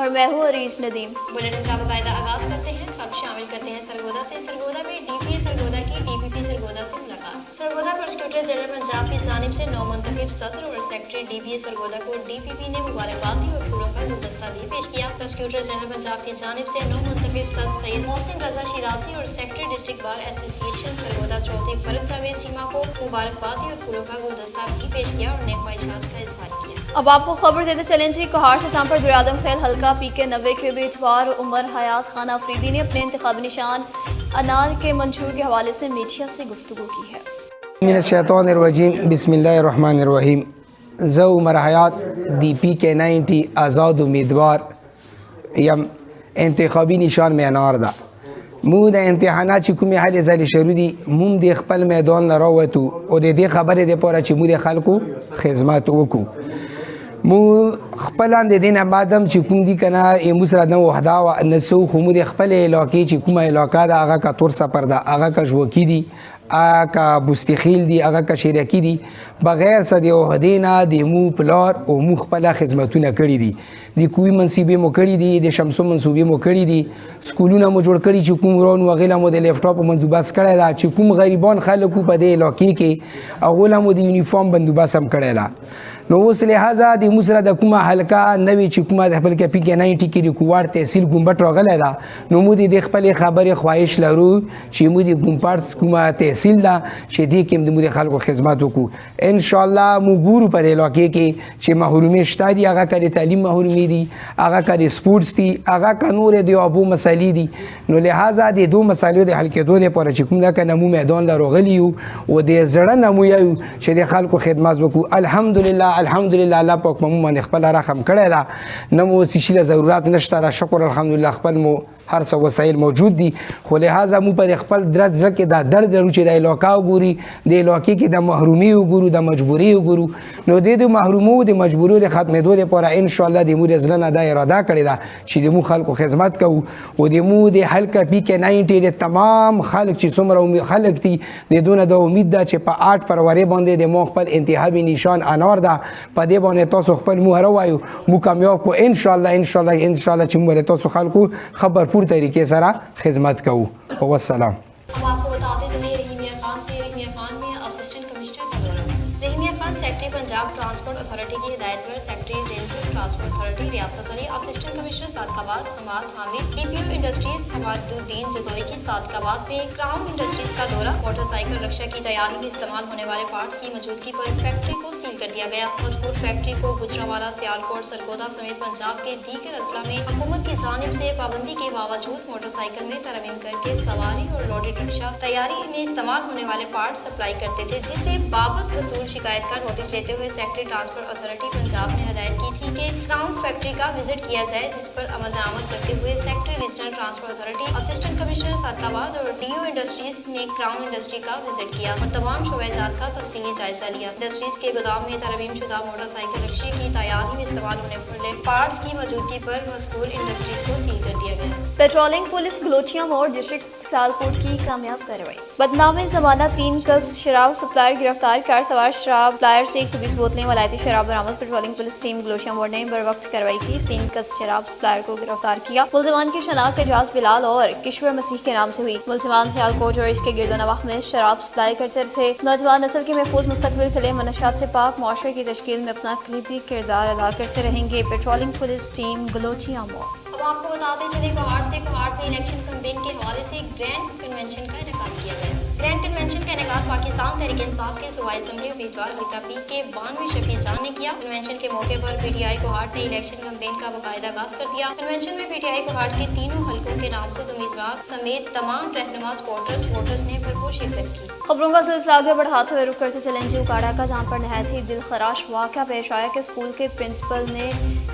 اور میں ہوں عریش ندیم۔ بلیٹن کا باقاعدہ آغاز کرتے ہیں، خبر شامل کرتے ہیں سرگودا سے۔ سرگودا میں ڈی پی اے سرگودا کی ڈی پی پی سرگودا سے ملاقات۔ سرگودا پروسیکیوٹر جنرل پنجاب کی جانب سے نو منتخب صدر اور سیکرٹری ڈی پی اے سرگودا کو ڈی پی پی نے مبارکباد دی اور پھولوں کا گلدستہ بھی پیش کیا۔ پروسیکیوٹر جنرل پنجاب کی جانب سے نو منتخب صدر سید محسن رضا شیرازی اور سیکرٹری ڈسٹرکٹ بار ایسوسی ایشن سرگودا چوتھے فرد جاوید چیمہ کو مبارکباد دی اور پھولوں کا گلدستہ بھی پیش کیا اور نیک خواہشات کا اظہار کیا۔ اب آپ کو خبر دیتے چلیں جی، کوہاٹ سے جہاں پر دریادم خیل حلقہ پی کے 90 کے بھی اتوار عمر حیات خان آفریدی نے اپنے انتخابی نشان انار کے منشور کے حوالے سے میڈیا سے گفتگو کی ہے۔ من الشیطان الرجیم، بسم اللہ الرحمن الرحیم۔ زو عمر حیات دی پی کے 90 آزاد امیدوار یم انتخابی نشان میں انار دا مو د امتحانات چې کومې هلې ځلې شروع دي موږ د خپل میدان نه راووتو او د دې خبرې دپاره چې موږ د خلکو خدمت وکړو. مو خپله د دې نه بعد هم چې کوم دي که نه موږ سره نه وحده وه نه څه خو موږ د خپلې علاقې چې کومه علاقه ده هغه که تور سفر ده، هغه که ژوکي دي، هغه که بستخیل دي، هغه که شیرکي دي، بغیر څه د عهدې نه د مو پلار او مو خپله خدمتونه کړي دي. د کوی منصبې مو کړي دي، د شمسو منصوبې مو کړي دي، سکولونه مو جوړ کړي چې کوم ورانو هغې له مو د لیپټاپ بندوبست کړی ده، چې کوم غریبان خلک په دې علاقې کې هغو له مو د یونیفارم بندوبست هم کړی ده. نو اوس لحاظه د موږ سره د کومه حلقه نوې چې کومه د خپل کې پي کې 90 کې د کوواړ تحصیل ګمبټ راغلی ده، نو موږ د خپلې خبرې خواهش لرو چې موږ د ګمبټ کومه تحصیل ده چې دې کې موږ د خلکو خدمت وکړو. انشاءالله موږ ګورو په دې علاقې کې چې محرومې شته دي، هغه که د تعلیم محرومې دي، هغه که د سپورټس دي، هغه که نورې د آبو مسلې دي. نو لحاظه د دو مسلو د حل کېدو دپاره چې کوم ده که نه موږ میدان له راغلي یو او د زړه نه مو یو چې د خلکو خدمت وکړو. الحمدلله الحمدلله الله پاک مو باندې خپل رحم کړی ده، نه مو څه شي له ضرورت نشته ده. شکر الحمدلله خپل مو هر څه وسایل موجود دي، خو لحاظه مو پر خپل درد زړه کې دا درد لرو چې د علاقه وګوري، د علاقې کې د محرومي وګورو، د مجبوري وګورو. نو د دې محرومو د مجبوریو د ختمېدو دپاره انشاءالله د مو د زړه نه دا اراده کړې ده چې د مو خلکو خدمت کوو او د مو د حلقه پي کې 90 د تمام خلک چې څومره خلک دي د دونه د امید ده چې په 8 فروری باندې د مو خپل انتخابي نشان انار ده، په دې باندې تاسو خپل مهره وایو مو کامیاب کو انشاءالله انشاءالله انشاءالله چې موږ تاسو خلکو خبر پور طریقے سره خدمت کرو. والسلام. اب آپ کو بتاتے چلیں رحیم خان سے، رحیم خان میں اسسٹنٹ کمشنر کا دورہ۔ Rahim Khan secretary Punjab transport authority کی ہدایت پر secretary regional transport authority Riyasat Ali, assistant commissioner Sadiqabad Hammad Hamid, D P O industries Hammad uddin جدوئی کی صادقآباد میں کراؤن انڈسٹریز کا دورہ۔ موٹر سائیکل رکشا کی تیاری میں استعمال ہونے والے پارٹس کی موجودگی پر فیکٹری کو سیل کر دیا گیا۔ مذکور فیکٹری کو گجرانوالہ، سیالکوٹ، سرگودا سمیت پنجاب کے دیگر اضلاع میں حکومت کی جانب سے پابندی کے باوجود موٹر سائیکل میں ترمیم کر کے سواری اور لوڈڈ رکشا تیاری میں استعمال ہونے والے پارٹس سپلائی کرتے تھے، جسے بابت وصول شکایت کا نوٹس لیتے ہوئے سیکرٹری ٹرانسپورٹ اتھارٹی پنجاب نے ہدایت کی تھی کہ کراؤن فیکٹری کا وزٹ کیا جائے، جس پر عمل درآمد کرتے ہوئے secretary regional transport authority, assistant commissioner Sadiqabad اور ڈی او انڈسٹریز نے کراؤن انڈسٹری کا وزٹ کیا اور تمام شعبہ جات کا تفصیلی جائزہ لیا۔ انڈسٹریز کے گودام میں ترمیم شدہ موٹر سائیکل رکشے کی تیاری میں استعمال ہونے والے پارٹس کی موجودگی پر مذکور انڈسٹریز کو سیل کر دیا گیا۔ پیٹرولنگ پولیس گلوچیاں موڑ ڈسٹرکٹ سیالکوٹ کی کامیاب کارروائی۔ بدنام زمانہ 3 کس شراب سپلائر گرفتار، کار سوار شراب سپلائر سے 120 بوتلیں ولایتی شراب برآمد۔ پیٹرولنگ پولیس ٹیم گلوچیاں موڑ نے بروقت کارروائی کی، 3 کس شراب سپلائر کو گرفتار کیا۔ ملزمان کی شناخت اعجاز بلال اور کشور مسیح کے نام سے ہوئی۔ ملزمان سیالکوٹ اور اس کے گرد و نواح میں شراب سپلائی کرتے تھے۔ نوجوان نسل کے محفوظ مستقبل کے لیے منشیات سے پاک معاشرے کی تشکیل میں اپنا کلیدی کردار ادا کرتے رہیں گے۔ پیٹرولنگ پولیس ٹیم گلوچیاں موڑ۔ اب آپ کو بتاتے چلیں کوہاٹ سے، کوہاٹ میں الیکشن کمپین کے حوالے سے گرینڈ کنونشن کا انعقاد کیا گیا۔ گرینڈ کنونشن کا انعقاد پاکستان تحریک انصاف کے صوبائی اسمبلی امیدوار حلقہ پی کے 92 شفیع جان نے کیا۔ کنونشن کے موقع پر پی ٹی آئی کوہاٹ نے الیکشن کمپین کا باقاعدہ آغاز کر دیا۔ کنونشن میں پی ٹی آئی کوہاٹ کے تینوں حلقوں کے نامزد امیدوار سمیت تمام رہنما سپورٹرز ووٹرز نے بھرپور شرکت کی۔ خبروں کا سلسلہ آگے بڑھاتے ہوئے رک کرتے چلیں جی اکاڑا کا، جہاں پر نہایت ہی دل خراش واقعہ پیش آیا کہ اسکول کے پرنسپل نے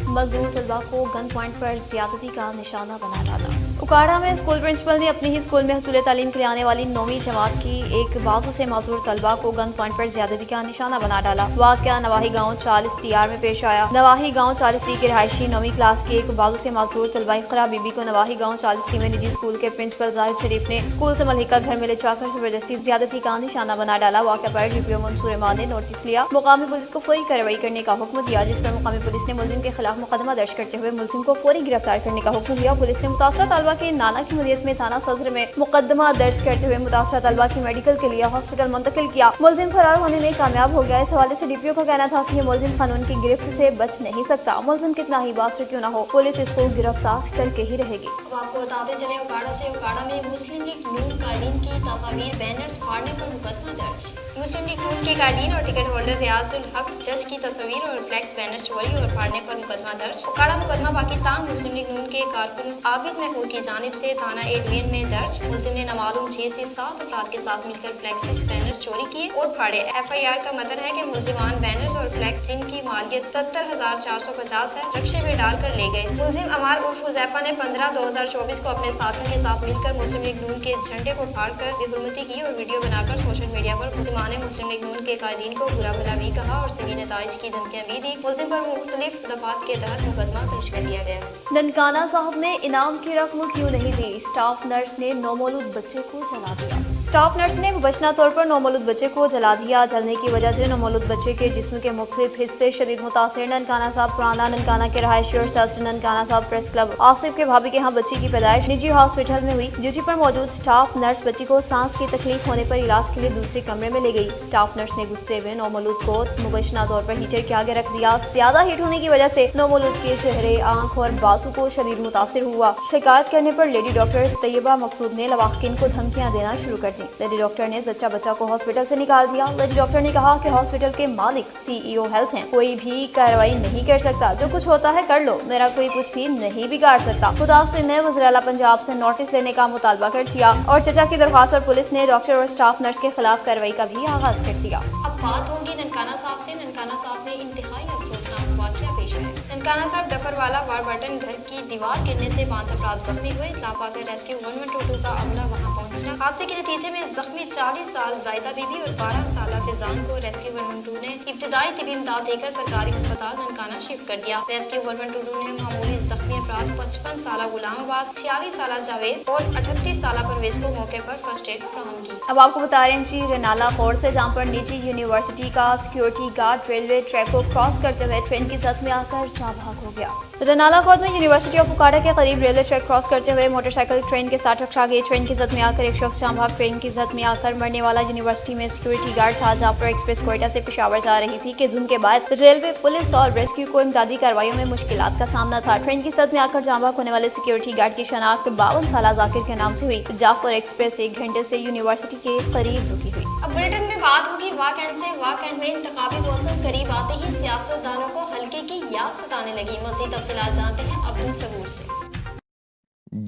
مزدور طلباء کو گن پوائنٹ پر زیادتی کا نشانہ بنا ڈالا۔ اکاڑا میں اسکول پرنسپل نے اپنی ہی اسکول میں حصول تعلیم کے لیے آنے والی 9ویں جماعت کی ایک بازو سے معذور طالبہ طلبہ کو گن پوائنٹ پر زیادتی کا نشانہ بنا ڈالا۔ واقعہ نواحی گاؤں 40 TR میں پیش آیا۔ نواحی گاؤں 40 ٹی کے رہائشی 9ویں کلاس کے ایک بازو سے معذور طلبہ اقرا بی بی کو نواحی گاؤں 40 ٹی میں نجی اسکول کے پرنسپل زاہد شریف نے اسکول سے ملحقہ گھر میں لے جا کر زبردستی زیادتی کا نشانہ بنا ڈالا۔ واقعہ پر DPO منصور امان نے نوٹس لیا، مقامی پولیس کو فوری کارروائی کرنے کا حکم دیا، جس پر مقامی پولیس نے ملزم کے خلاف مقدمہ درج کرتے ہوئے ملزم کو فوری گرفتار کرنے کا حکم دیا۔ پولیس نے متاثرہ طالبہ کے نانا کی مدیریت میں تھانہ صدر میں مقدمہ درج کرتے ہوئے متاثرہ طالبہ کی میڈیکل کے لیے ہاسپٹل منتقل کیا۔ ملزم فرار ہونے میں کامیاب ہو گیا۔ اس حوالے سے DPO کا کہنا تھا کہ یہ ملزم قانون کی گرفت سے بچ نہیں سکتا، ملزم کتنا ہی باصر کیوں نہ ہو، پولیس اس کو گرفتار کر کے ہی رہے گی۔ اب آپ کو بتاتے چلیں اوکاڑا سے اوکاڑا میں مسلم لیگ نون قائدین کی تصاویر بینرز پھاڑنے پر مقدمہ درج۔ مسلم لیگ نون کے قائدین اور ٹکٹ ہولڈر ریاض الحق جج کی تصاویر اور فلیکس بینر چوری اور پھاڑنے پر مقدمہ درج۔ اوکاڑا مقدمہ پاکستان مسلم لیگ نون کے کارکن عابد محمود کی جانب سے تھانہ ایڈمین میں درج۔ ملزم نے نامعلوم 6 سے 7 افراد کے ساتھ مل کر فلیکس بینر چوری کیے اور پھاڑے۔ FIR کا متن ہے کہ ملزمان بینرز اور فلیکس جن کی مالیت 73,450 ہے رکشے میں ڈال کر لے گئے۔ ملزم عمار عرف حذیفہ نے 15/2024 کو اپنے ساتھیوں کے ساتھ مل کر مسلم لیگ نون کے جھنڈے کو پھاڑ کر بے حرمتی کی اور ویڈیو بنا کر سوشل میڈیا پر ملزمان نے مسلم لیگ نون کے قائدین کو برا بھلا بھی کہا اور سنگین نتائج کی دھمکیاں بھی دی۔ ملزم پر مختلف دفعات کے تحت مقدمہ درج کر دیا گیا۔ ننکانہ صاحب نے انعام کی رقم کیوں نہیں دی؟ اسٹاف نرس نے نومولود بچے کو جلا دیا۔ اسٹاف نرس نے مبینہ طور پر نومولود بچے کو جلا دیا۔ جلنے کی وجہ سے نومولود بچے کے جسم کے مختلف حصے شدید متاثر۔ ننکانہ صاحب پرانا ننکانہ کے رہائشی اور صدر ننکانہ صاحب پریس کلب آصف کے بھابھی کے ہاں بچی کی پیدائش نجی ہاسپٹل میں ہوئی۔ ڈیوٹی پر موجود اسٹاف نرس بچی کو سانس کی تکلیف ہونے پر علاج کے لیے دوسرے کمرے میں لے گئی۔ اسٹاف نرس نے غصے میں نومولود کو مبینہ طور پر ہیٹر کے آگے رکھ دیا۔ زیادہ ہیٹ ہونے کی وجہ سے نومولود کے چہرے، آنکھ اور بازو کو شدید متاثر ہوا۔ شکایت کرنے پر لیڈی ڈاکٹر طیبہ مقصود نے لواحقین کو دھمکیاں دینا شروع کر دی۔ لیڈی ڈاکٹر نے زچہ بچہ کو ہاسپٹل سے نکال دیا۔ لیڈی ڈاکٹر نے کہا کہ ہاسپٹل کے مالک CEO ہیلتھ ہیں، کوئی بھی کارروائی نہیں کر سکتا، جو کچھ ہوتا ہے کر لو، میرا کوئی کچھ بھی نہیں بگاڑ سکتا۔ متاثر نے وزیر اعلیٰ پنجاب سے نوٹس لینے کا مطالبہ کر دیا اور چچا کی درخواست پر پولیس نے ڈاکٹر اور اسٹاف نرس کے خلاف کارروائی کا بھی آغاز کر دیا۔ اب بات ہوگی ننکانہ صاحب سے۔ ننکانہ صاحب میں انتہائی افسوسناک واقعہ پیش آیا۔ ننکانہ صاحب ڈفر والا وار بٹن گھر کی دیوار گرنے سے 5 افراد زخمی ہوئے۔ اطلاع پا کر ریسکیو 1122 کا عملہ وہاں پہنچا۔ حادثے کے نتیجے میں زخمی 40 سال زائدہ بی بی اور 12 سالہ فیضان کو ریسکیو 112 نے ابتدائی طبی امداد دے کر سرکاری ہسپتال ننکانہ شفٹ کر دیا۔ ریسکیو 112 نے معمولی زخمی افراد 55 سالہ غلام عباس، 46 سالہ جاوید اور 38 سالہ پرویز کو موقع پر فرسٹ ایڈ فراہم کی۔ اب آپ کو بتا رہے ہیں جی رنالا فورٹ سے، جہاں پر نجی یونیورسٹی کا سیکیورٹی گارڈ ریلوے ٹریک کو کراس کرتے ہوئے ٹرین کی زد میں آ کر جاں بحق ہو گیا۔ رنالا فورٹ میں یونیورسٹی آف اوکاڑا کے قریب ریلوے ٹریک کراس کرتے ہوئے موٹر سائیکل ٹرین کے ساتھ ٹکرا گئی۔ ٹرین کی زد میں آ کر ایک شخص جاں بحق۔ ٹرین کی زد میں آ کر مرنے والا یونیورسٹی میں سیکیورٹی گارڈ تھا۔ جعفر ایکسپریس کوئٹہ سے پشاور جا رہی تھی کہ دھند کے باعث ریلوے پولیس اور ریسکیو کو امدادی کارروائیوں میں مشکلات کا سامنا تھا۔ ٹرین کی زد میں آ کر جاں بحق ہونے والے سیکیورٹی گارڈ کی شناخت 52 سالہ ذاکر کے نام سے ہوئی۔ جعفر ایکسپریس 1 گھنٹے سے یونیورسٹی کے قریب رکی ہوئی۔ اب بلیٹن میں بات ہوگی واک اینڈ سے۔ واک اینڈ میں انتخابی موسم قریب آتے ہی سیاست دانوں کو حلقے کی یاد ستانے لگی۔ مزید تفصیلات جانتے ہیں عبدل صبور سے۔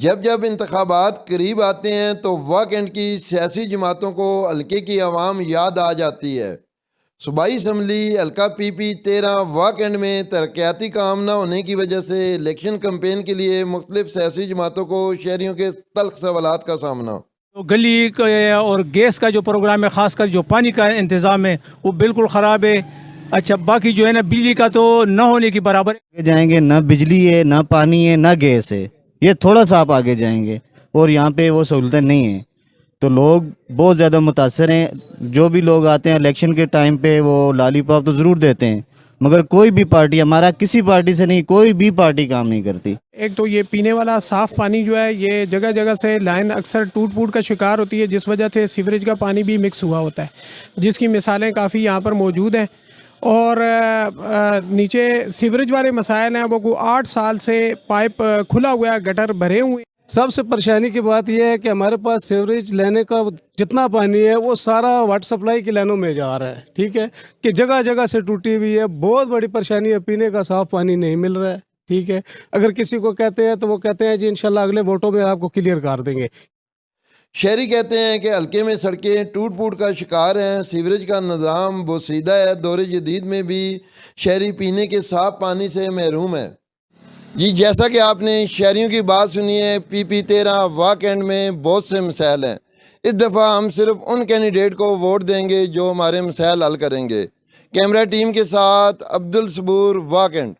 جب انتخابات قریب آتے ہیں تو واک اینڈ کی سیاسی جماعتوں کو حلقے کی عوام یاد آ جاتی ہے۔ صوبائی اسمبلی حلقہ PP 13 واک اینڈ میں ترقیاتی کام نہ ہونے کی وجہ سے الیکشن کمپین کے لیے مختلف سیاسی جماعتوں کو شہریوں کے تلخ سوالات کا سامنا۔ گلی اور گیس کا جو پروگرام ہے، خاص کر جو پانی کا انتظام ہے وہ بالکل خراب ہے۔ اچھا باقی جو ہے نا بجلی کا تو نہ ہونے کی برابر جائیں گے، نہ بجلی ہے، نہ پانی ہے، نہ گیس ہے، یہ تھوڑا سا آپ آگے جائیں گے اور یہاں پہ وہ سہولتیں نہیں ہیں، تو لوگ بہت زیادہ متاثر ہیں۔ جو بھی لوگ آتے ہیں الیکشن کے ٹائم پہ وہ لالی پاپ تو ضرور دیتے ہیں، مگر کوئی بھی پارٹی، ہمارا کسی پارٹی سے نہیں، کوئی بھی پارٹی کام نہیں کرتی۔ ایک تو یہ پینے والا صاف پانی جو ہے یہ جگہ جگہ سے لائن اکثر ٹوٹ پھوٹ کا شکار ہوتی ہے، جس وجہ سے سیوریج کا پانی بھی مکس ہوا ہوتا ہے، جس کی مثالیں کافی یہاں پر موجود ہیں۔ اور نیچے سیوریج والے مسائل ہیں، وہ 8 سال سے پائپ کھلا ہوا ہے، گٹر بھرے ہوئے ہیں۔ سب سے پریشانی کی بات یہ ہے کہ ہمارے پاس سیوریج لینے کا جتنا پانی ہے وہ سارا واٹر سپلائی کی لائنوں میں جا رہا ہے، ٹھیک ہے، کہ جگہ جگہ سے ٹوٹی ہوئی ہے۔ بہت بڑی پریشانی ہے، پینے کا صاف پانی نہیں مل رہا ہے، ٹھیک ہے۔ اگر کسی کو کہتے ہیں تو وہ کہتے ہیں جی انشاءاللہ اگلے ووٹوں میں آپ کو کلیئر کر دیں گے۔ شہری کہتے ہیں کہ حلقے میں سڑکیں ٹوٹ پھوٹ کا شکار ہیں، سیوریج کا نظام بوسیدہ ہے، دور جدید میں بھی شہری پینے کے صاف پانی سے محروم ہے۔ جی جیسا کہ آپ نے شہریوں کی بات سنی ہے، PP 13 واک اینڈ میں بہت سے مسائل ہیں۔ اس دفعہ ہم صرف ان کینڈیڈیٹ کو ووٹ دیں گے جو ہمارے مسائل حل کریں گے۔ کیمرہ ٹیم کے ساتھ عبد الصبور واکنڈ۔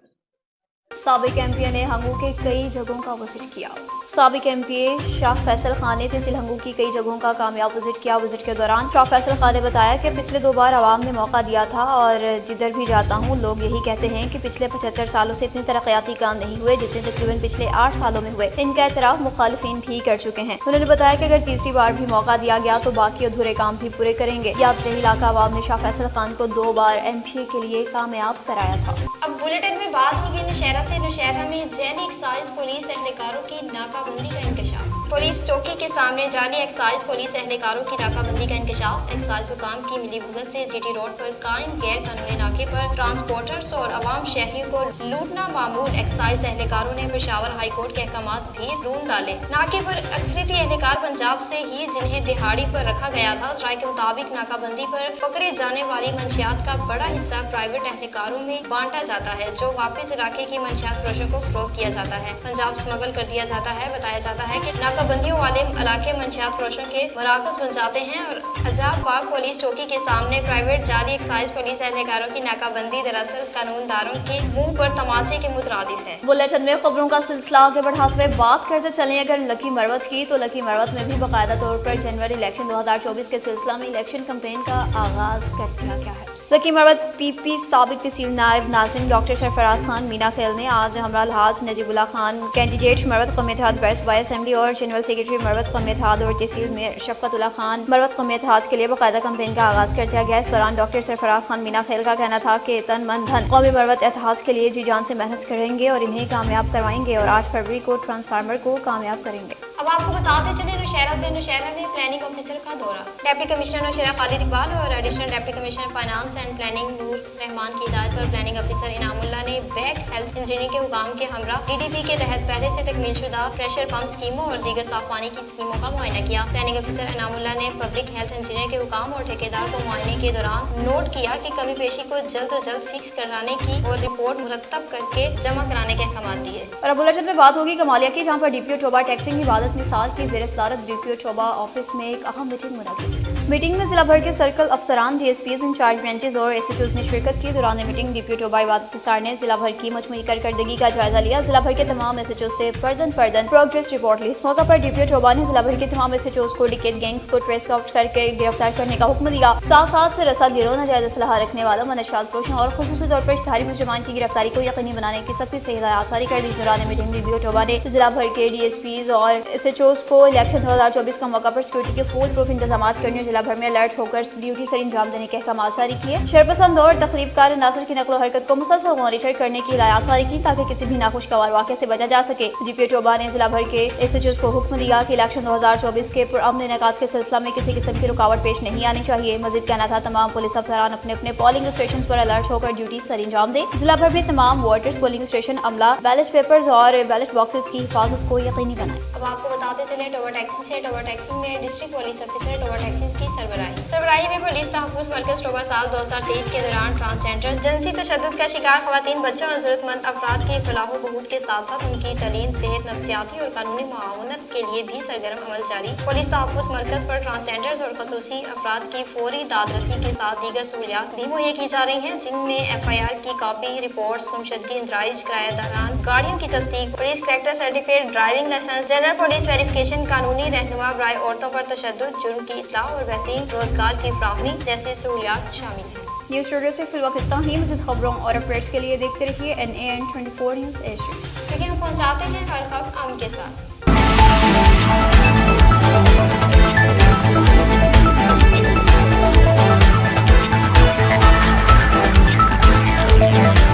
سابق ایم پی اے نے ہنگو کے کئی جگہوں کا وزٹ کیا۔ سابق ایم پی اے شاہ فیصل خان نے تحصیل ہنگو کی کئی جگہوں کا کامیاب وزٹ کیا۔ وزٹ کے دوران شاہ فیصل خان نے بتایا کہ پچھلے 2 بار عوام نے موقع دیا تھا اور جدھر بھی جاتا ہوں لوگ یہی کہتے ہیں کہ پچھلے 75 سالوں سے اتنے ترقیاتی کام نہیں ہوئے جتنے تقریباً پچھلے 8 سالوں میں ہوئے۔ ان کا اعتراف مخالفین بھی کر چکے ہیں۔ انہوں نے بتایا کہ اگر تیسری بار بھی موقع دیا گیا تو باقی ادھورے کام بھی پورے کریں گے۔ یادگاری علاقہ عوام نے شاہ فیصل خان کو 2 بار ایم پی اے کے لیے کامیاب کرایا تھا۔ اب بلیٹن میں بات ہوگی نوشہرہ سے۔ نوشہرہ میں جعلی ایکسائز پولیس اہلکاروں کی ناکہ بندی کا انکشاف۔ پولیس چوکی کے سامنے جعلی ایکسائز پولیس اہلکاروں کی ناکہ بندی کا انکشاف۔ ایکسائز حکام کی ملی بھگت سے جی ٹی روڈ پر قائم غیر قانونی ناکے پر ٹرانسپورٹرز اور عوام شہریوں کو لوٹنا معمول۔ ایکسائز اہلکاروں نے پشاور ہائی کورٹ کے احکامات بھی رون ڈالے۔ ناکے پر اکثریتی اہلکار پنجاب سے ہی جنہیں دہاڑی پر رکھا گیا تھا۔ ذرائع کے مطابق ناکہ بندی پر پکڑے جانے والی منشیات کا بڑا حصہ پرائیویٹ اہلکاروں میں بانٹا جاتا ہے جو واپس علاقے کی منشیات فروشوں کو فروخت کیا جاتا ہے، پنجاب اسمگل کر دیا جاتا ہے۔ بتایا جاتا ہے کہ ناکہ بندیوں والے علاقے منشیات فروشوں کے مراکز بن جاتے ہیں اور حجاب باغ پولیس چوکی کے سامنے پرائیویٹ جعلی ایکسائز پولیس اہلکاروں کی ناکہ بندی دراصل قانون داروں کے منہ پر تماچے کے مترادف ہے۔ بلیٹن میں خبروں کا سلسلہ آگے بڑھاتے ہوئے بات کرتے چلیں اگر لکی مروت کی تو لکی مروت میں بھی باقاعدہ طور پر جنوری الیکشن 2024 کے سلسلہ میں الیکشن کمپین کا آغاز کر دیا گیا ہے۔ لکی مروت پی پی سابق تحصیل نائب ناظرین ڈاکٹر سرفراز خان مینا خیل نے آج ہمراہ الحاج نجیب اللہ خان کینڈیڈیٹ مروت قومی اتحاد برائے صوبائی اسمبلی اور جنرل سیکرٹری مروت قومی اتحاد اور تحصیل میں شفقت اللہ خان مروت قومی اتحاد کے لیے باقاعدہ کمپین کا آغاز کر دیا گیا۔ اس دوران ڈاکٹر سرفراز خان مینا خیل کا کہنا تھا کہ تن من دھن قومی مروت اتحاد کے لیے جی جان سے محنت کریں گے اور انہیں کامیاب کروائیں گے اور 8 فروری کو ٹرانسفارمر کو کامیاب کریں گے۔ اب آپ کو بتاتے چلے نوشہرہ سے۔ نوشہرہ میں پلاننگ آفیسر کا دورہ۔ ڈپٹی کمشنر نوشہرہ خالد اقبال اور additional deputy commissioner finance and planning Noor Rahman کی ہدایت پر پلاننگ آفیسر انعام اللہ نے بیک ہیلتھ انجینئرنگ کے حکام کے ہمراہ ڈی ڈی پی کے تحت پہلے سے تکمیل شدہ پریشر پمپ اسکیموں اور دیگر صاف پانی کی اسکیموں کا معائنہ کیا۔ پلاننگ آفیسر انعام اللہ نے پبلک ہیلتھ انجینئر کے حکام اور ٹھیکیدار کو معائنے کے دوران نوٹ کیا کہ کمی پیشی کو جلد از جلد فکس کرانے کی اور رپورٹ مرتب کر کے جمع کرانے کے احکامات دیے۔ اور اب بلیٹن میں بات ہوگی کمالیہ کی جہاں پر ڈی پی او ٹوبا ٹیکسنگ عبادت مثال کی زیر صدارت ڈی پی او ٹوبا آفس میں ایک اہم میٹنگ منعقد۔ میٹنگ میں ضلع بھر کے سرکل افسران، D S Ps, incharge branches اور ایس ایچ اوز نے شرکت کی۔ دوران میٹنگ ڈی پی او ٹوبا عبادت نثار نے ضلع بھر کی مجموعی کارکردگی کا جائزہ لیا۔ ضلع بھر کے تمام ایس ایچ اوز سے فردن پروگریس رپورٹ لی۔ اس موقع پر ڈی پی او ٹوبا نے ضلع بھر کے تمام ایس ایچ اوز کو ڈکیت گینگز کو ٹریس آؤٹ کر کے گرفتار کرنے کا حکم دیا۔ ساتھ ساتھ رسد گیروں، ناجائز اسلحہ رکھنے والوں، منشیات فروشوں اور خصوصی طور پر اشتہاری مجرمان کی گرفتاری کو یقینی بنانے کی سختی سے ہدایات جاری کر دی۔ دوران میٹنگ ڈی پی او ٹوبا نے ضلع بھر کے ڈی ایس پیز اور ایس ایچ اوز کو الیکشن 2024 کا موقع پر سیکورٹی کے فول پروف انتظامات کرنے اور ضلع بھر میں الرٹ ہو کر ڈیوٹی سر انجام دینے کے احکامات جاری کیے۔ شرپسند اور تخریب کار عناصر کی نقل و حرکت کو مسلسل مانیٹر کرنے کی ہدایات جاری کی تاکہ کسی بھی ناخوشگوار واقعے سے بچا جا سکے۔ ڈی پی او ٹوبا نے ضلع بھر کے ایس ایچ اوز کو حکم دیا کہ الیکشن 2024 کے پرامن انعقاد کے سلسلہ میں کسی قسم کی رکاوٹ پیش نہیں آنی چاہیے۔ مزید کہنا تھا تمام پولیس افسران اپنے اپنے پولنگ اسٹیشن پر الرٹ ہو کر ڈیوٹی سر انجام دیں۔ ضلع بھر میں تمام ووٹرز پولنگ اسٹیشن عملہ بیلٹ پیپرز اور بیلٹ باکسز کی حفاظت کو یقینی بنائیں۔ اب آپ کو بتاتے چلیں ٹوبا ٹیکسنگ سے۔ ٹوبا ٹیکسنگ میں ڈسٹرکٹ پولیس آفیسر ٹوبا ٹیکسنگ کی سربراہی میں پولیس تحفظ مرکز ٹوبا سال 2023 کے دوران ٹرانسجینڈرز، جنسی تشدد کا شکار خواتین، بچوں اور ضرورت مند افراد کے فلاح و بہبود کے ساتھ ساتھ ان کی تعلیم، صحت، نفسیاتی اور قانونی معاونت کے لیے بھی سرگرم عمل جاری۔ پولیس تحفظ مرکز پر ٹرانسجینڈرز اور خصوصی افراد کی فوری داد رسی کے ساتھ دیگر سہولیات بھی مہیا کی جا رہی ہیں، جن میں ایف آئی آر کی کاپی، رپورٹس، گمشدگی اندراج، کرایہ داران گاڑیوں کی تصدیق، police character certificate, driving licence, general police verification, قانونی رہنما برائے عورتوں پر تشدد، جرم کی اطلاع اور بہترین روزگار کی فراہمی جیسی سہولیات شامل ہیں۔ نیوز اسٹوڈیو سے فی الوقت اتنا ہی۔ مزید خبروں اور اپڈیٹس کے لیے دیکھتے رہیے NAN 24 نیوز ایشیا، کیونکہ ہم پہنچاتے ہیں ہر خبر امن کے ساتھ۔